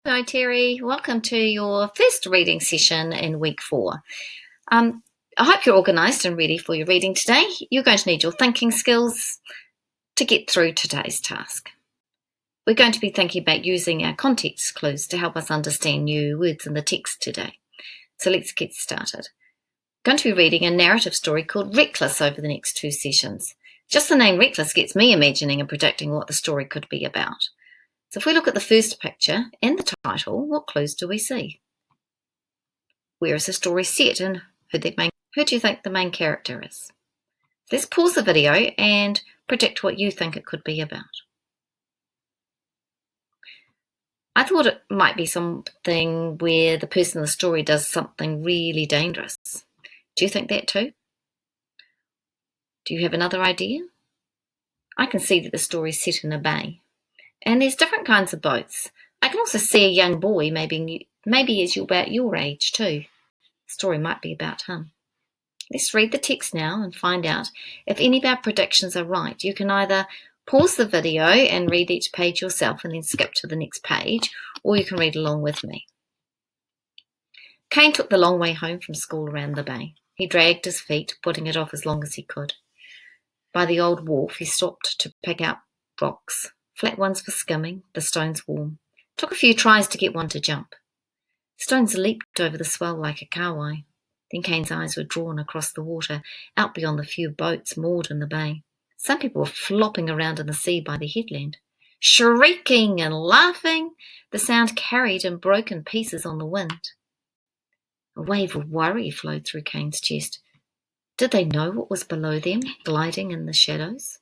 Moutere. Welcome to your first reading session in week 4. I hope you're organised and ready for your reading today. You're going to need your thinking skills to get through today's task. We're going to be thinking about using our context clues to help us understand new words in the text today. So let's get started. I'm going to be reading a narrative story called Reckless over the next 2 sessions. Just the name Reckless gets me imagining and predicting what the story could be about. So if we look at the first picture and the title, what clues do we see? Where is the story set and who do you think the main character is? Let's pause the video and predict what you think it could be about. I thought it might be something where the person in the story does something really dangerous. Do you think that too? Do you have another idea? I can see that the story is set in a bay. And there's different kinds of boats. I can also see a young boy, maybe as you're about your age too. The story might be about him. Let's read the text now and find out if any of our predictions are right. You can either pause the video and read each page yourself and then skip to the next page, or you can read along with me. Cain took the long way home from school around the bay. He dragged his feet, putting it off as long as he could. By the old wharf, he stopped to pick out rocks. Flat ones for skimming, the stones warm. Took a few tries to get one to jump. Stones leaped over the swell like a kahawai. Then Cain's eyes were drawn across the water, out beyond the few boats moored in the bay. Some people were flopping around in the sea by the headland. Shrieking and laughing, the sound carried in broken pieces on the wind. A wave of worry flowed through Cain's chest. Did they know what was below them, gliding in the shadows?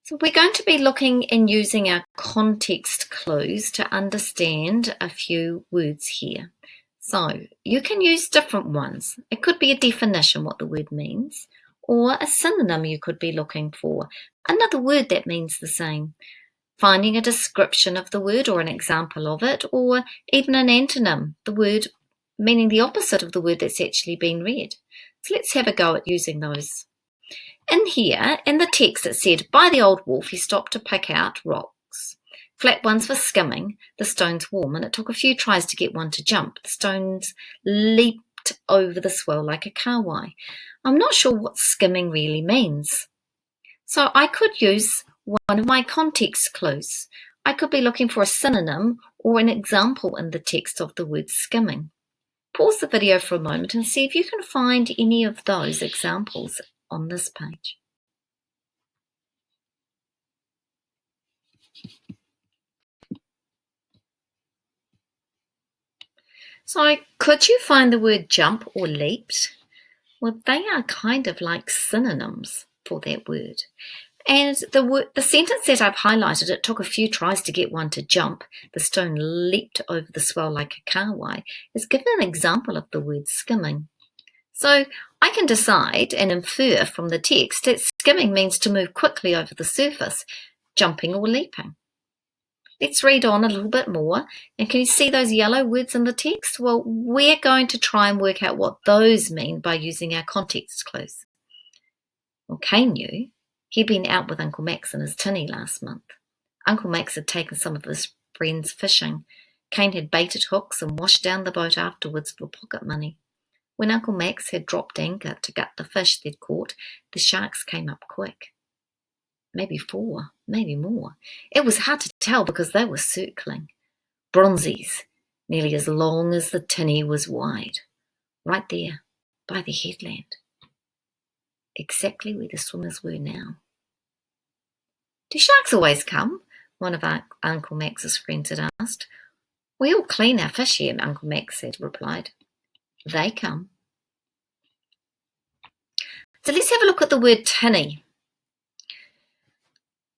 So we're going to be looking and using our context clues to understand a few words here. So you can use different ones. It could be a definition, what the word means, or a synonym you could be looking for, another word that means the same. Finding a description of the word or an example of it, or even an antonym, the word meaning the opposite of the word that's actually been read. So let's have a go at using those. In here, in the text, it said, by the old wharf, he stopped to pick out rocks. Flat ones for skimming, the stones warm, and it took a few tries to get one to jump. The stones leaped over the swell like a kahawai. I'm not sure what skimming really means. So I could use one of my context clues. I could be looking for a synonym or an example in the text of the word skimming. Pause the video for a moment and see if you can find any of those examples on this page. So could you find the word jump or leaped? Well, they are kind of like synonyms for that word. And the sentence that I've highlighted, it took a few tries to get one to jump. The stone leaped over the swell like a kahawai, is given an example of the word skimming. So I can decide and infer from the text that skimming means to move quickly over the surface, jumping or leaping. Let's read on a little bit more. And can you see those yellow words in the text? Well, we're going to try and work out what those mean by using our context clues. Well, Cain knew. He'd been out with Uncle Max and his tinny last month. Uncle Max had taken some of his friends fishing. Cain had baited hooks and washed down the boat afterwards for pocket money. When Uncle Max had dropped anchor to gut the fish they'd caught, the sharks came up quick. Maybe 4, maybe more. It was hard to tell because they were circling. Bronzies, nearly as long as the tinny was wide. Right there, by the headland. Exactly where the swimmers were now. Do sharks always come? One of Uncle Max's friends had asked. We all clean our fish here, Uncle Max had replied. They come. So let's have a look at the word tinny.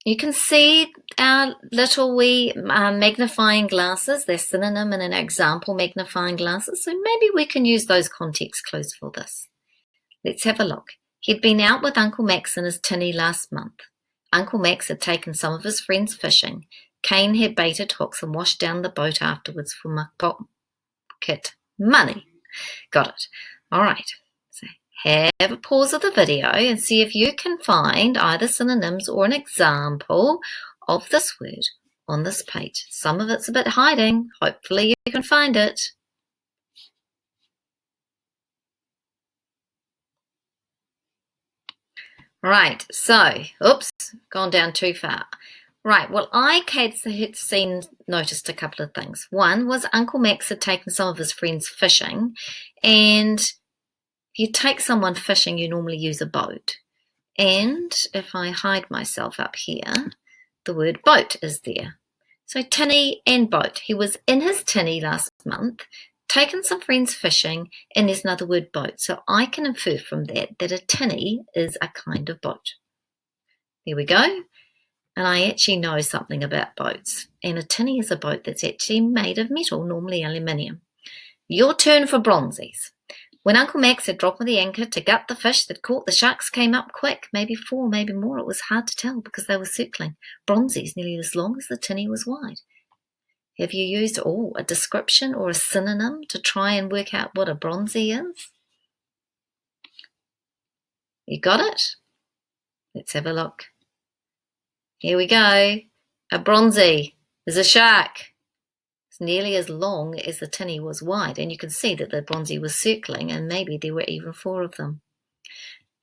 You can see our little wee magnifying glasses. They're synonym and an example magnifying glasses. So maybe we can use those context clues for this. Let's have a look. He'd been out with Uncle Max and his tinny last month. Uncle Max had taken some of his friends fishing. Cain had baited hooks and washed down the boat afterwards for pocket money. Got it. All right. So have a pause of the video and see if you can find either synonyms or an example of this word on this page. Some of it's a bit hiding. Hopefully you can find it. Right, so, oops, gone down too far. Right, well, I had noticed a couple of things. One was Uncle Max had taken some of his friends fishing, and if you take someone fishing, you normally use a boat. And if I hide myself up here, the word boat is there. So tinny and boat. He was in his tinny last month, taken some friends fishing, and there's another word boat. So I can infer from that that a tinny is a kind of boat. There we go. And I actually know something about boats. And a tinny is a boat that's actually made of metal, normally aluminium. Your turn for bronzies. When Uncle Max had dropped the anchor to gut the fish that caught, the sharks came up quick, maybe 4, maybe more. It was hard to tell because they were circling. Bronzies nearly as long as the tinny was wide. Have you used a description or a synonym to try and work out what a bronzy is? You got it? Let's have a look. Here we go. A bronzy is a shark. It's nearly as long as the tinny was wide, and you can see that the bronzy was circling, and maybe there were even 4 of them.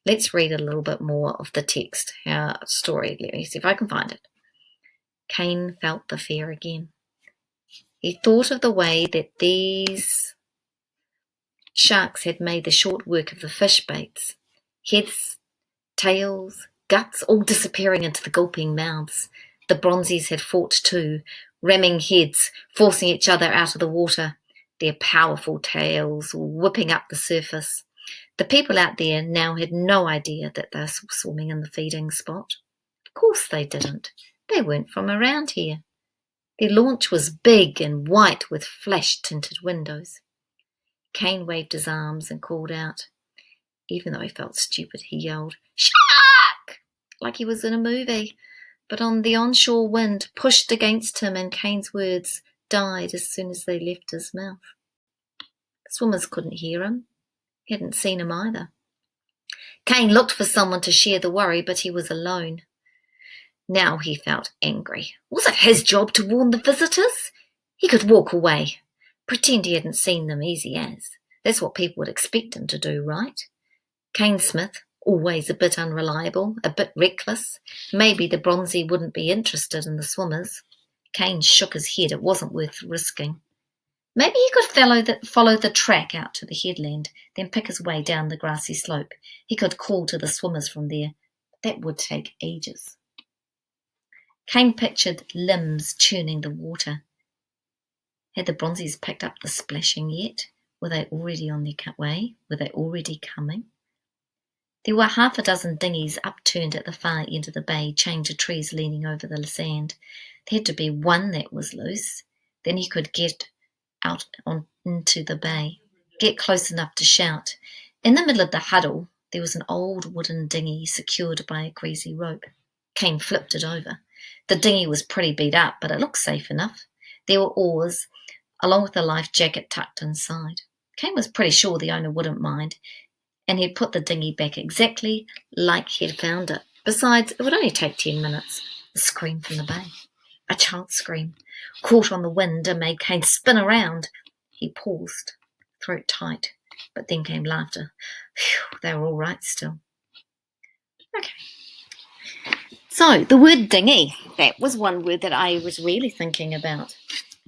Let's read a little bit more of the text, our story. Let me see if I can find it. Cain felt the fear again. He thought of the way that these sharks had made the short work of the fish baits. Heads, tails, guts all disappearing into the gulping mouths. The bronzies had fought too, ramming heads, forcing each other out of the water, their powerful tails whipping up the surface. The people out there now had no idea that they were swimming in the feeding spot. Of course they didn't. They weren't from around here. Their launch was big and white with flash-tinted windows. Cain waved his arms and called out. Even though he felt stupid, he yelled, "Shark!" like he was in a movie. But the onshore wind pushed against him, and Cain's words died as soon as they left his mouth. The swimmers couldn't hear him. Hadn't seen him either. Cain looked for someone to share the worry, but he was alone. Now he felt angry. Was it his job to warn the visitors? He could walk away, pretend he hadn't seen them, easy as. That's what people would expect him to do, right? Cain Smith, always a bit unreliable, a bit reckless. Maybe the bronzy wouldn't be interested in the swimmers. Cain shook his head. It wasn't worth risking. Maybe he could follow the track out to the headland, then pick his way down the grassy slope. He could call to the swimmers from there. That would take ages. Cain pictured limbs churning the water. Had the bronzies picked up the splashing yet? Were they already on their way? Were they already coming? There were 6 dinghies upturned at the far end of the bay, chained to trees leaning over the sand. There had to be one that was loose. Then he could get out into the bay, get close enough to shout. In the middle of the huddle, there was an old wooden dinghy secured by a greasy rope. Cain flipped it over. The dinghy was pretty beat up, but it looked safe enough. There were oars, along with a life jacket tucked inside. Cain was pretty sure the owner wouldn't mind, and he'd put the dinghy back exactly like he'd found it. Besides, it would only take 10 minutes. A scream from the bay. A child's scream, caught on the wind and made Cain spin around. He paused, throat tight, but then came laughter. Phew, they were all right still. Okay. So, the word dinghy, that was one word that I was really thinking about.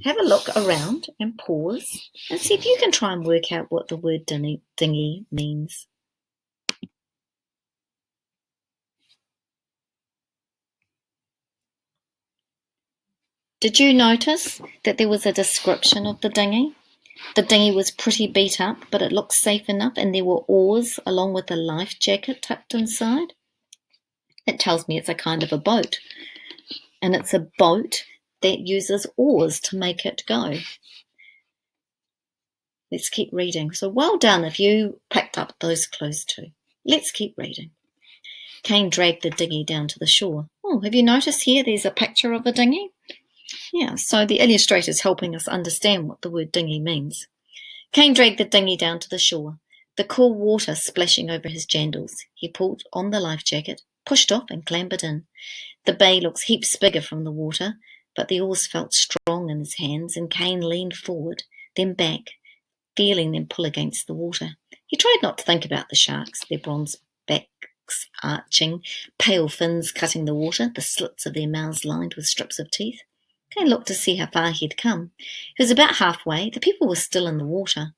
Have a look around and pause and see if you can try and work out what the word dinghy means. Did you notice that there was a description of the dinghy? The dinghy was pretty beat up, but it looked safe enough, and there were oars along with a life jacket tucked inside. It tells me it's a kind of a boat, and it's a boat that uses oars to make it go. Let's keep reading. So well done if you picked up those clues too. Let's keep reading. Cain dragged the dinghy down to the shore. Oh, have you noticed here there's a picture of a dinghy? Yeah, so the illustrator's helping us understand what the word dinghy means. Cain dragged the dinghy down to the shore. the cool water splashing over his jandals. He pulled on the life jacket, pushed off and clambered in. The bay looks heaps bigger from the water, but the oars felt strong in his hands, and Kane leaned forward, then back, feeling them pull against the water. He tried not to think about the sharks, their bronze backs arching, pale fins cutting the water, the slits of their mouths lined with strips of teeth. Kane looked to see how far he'd come. He was about halfway. The people were still in the water.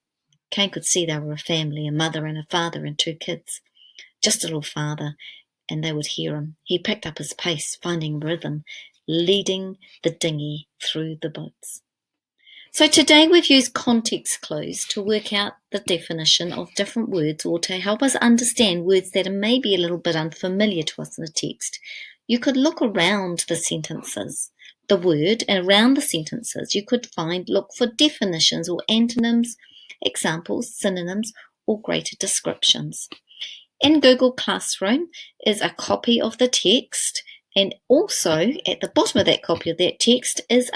Kane could see they were a family, a mother and a father and 2 kids. Just a little farther, and they would hear him. He picked up his pace, finding rhythm, leading the dinghy through the boats. So today we've used context clues to work out the definition of different words, or to help us understand words that are maybe a little bit unfamiliar to us in the text. You could look around the sentences, the word, and around the sentences you could look for definitions or antonyms, examples, synonyms, or greater descriptions. In Google Classroom is a copy of the text, and also at the bottom of that copy of that text is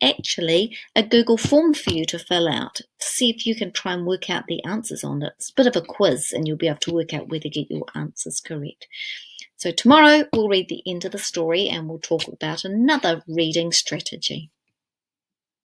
actually a Google form for you to fill out to see if you can try and work out the answers on it. It's a bit of a quiz, and you'll be able to work out whether you get your answers correct. So tomorrow we'll read the end of the story and we'll talk about another reading strategy.